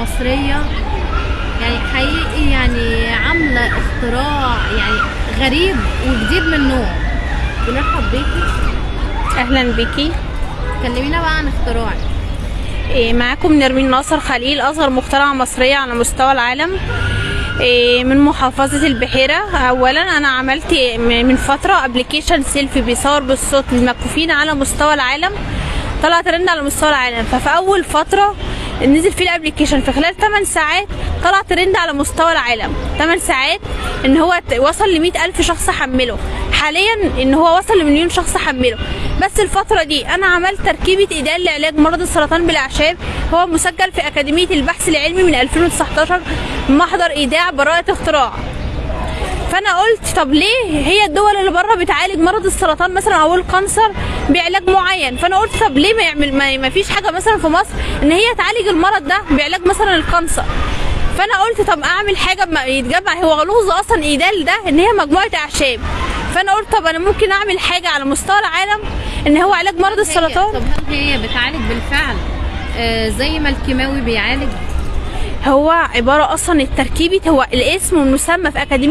مصرية يعني حقيقي، يعني عاملة اختراع يعني غريب وجديد من نوعه. بنرحب بيكي. اهلا بيكي. كلمينا بقى عن اختراعك. معاكم نرمين ناصر خليل، اصغر مخترعة مصرية على مستوى العالم من محافظة البحيرة. اولا انا عملت من فترة ابلكيشن سيلفي بيصور بالصوت للمكفوفين على مستوى العالم، طلع ترند على مستوى العالم. ففي اول فترة نزل فيه الابلكيشن في خلال 8 ساعات طلع ترند على مستوى العالم. 8 ساعات ان هو وصل ل100,000 شخص حمله، حاليا ان هو وصل ل1,000,000 شخص حمله. بس الفترة دي انا عملت تركيبة ايدال لعلاج مرض السرطان بالاعشاب، هو مسجل في اكاديمية البحث العلمي من 2019 محضر ايداع براءة اختراع. فانا قلت طب ليه هي الدول اللي بره بتعالج مرض السرطان مثلا او الكانسر بعلاج معين، فانا قلت طب ليه ما فيش حاجه مثلا في مصر ان هي تعالج المرض ده بعلاج مثلا الكانسر. فانا قلت طب اعمل حاجه يتجمع، هو لغز اصلا ايدال ده ان هي مجموعه اعشاب. فانا قلت طب انا ممكن اعمل حاجه على مستوى العالم ان هو علاج مرض السرطان. طب هل هي بتعالج بالفعل زي ما الكيماوي بيعالج؟ هو عباره اصلا التركيبه، هو الاسم والمسمى في اكاديميه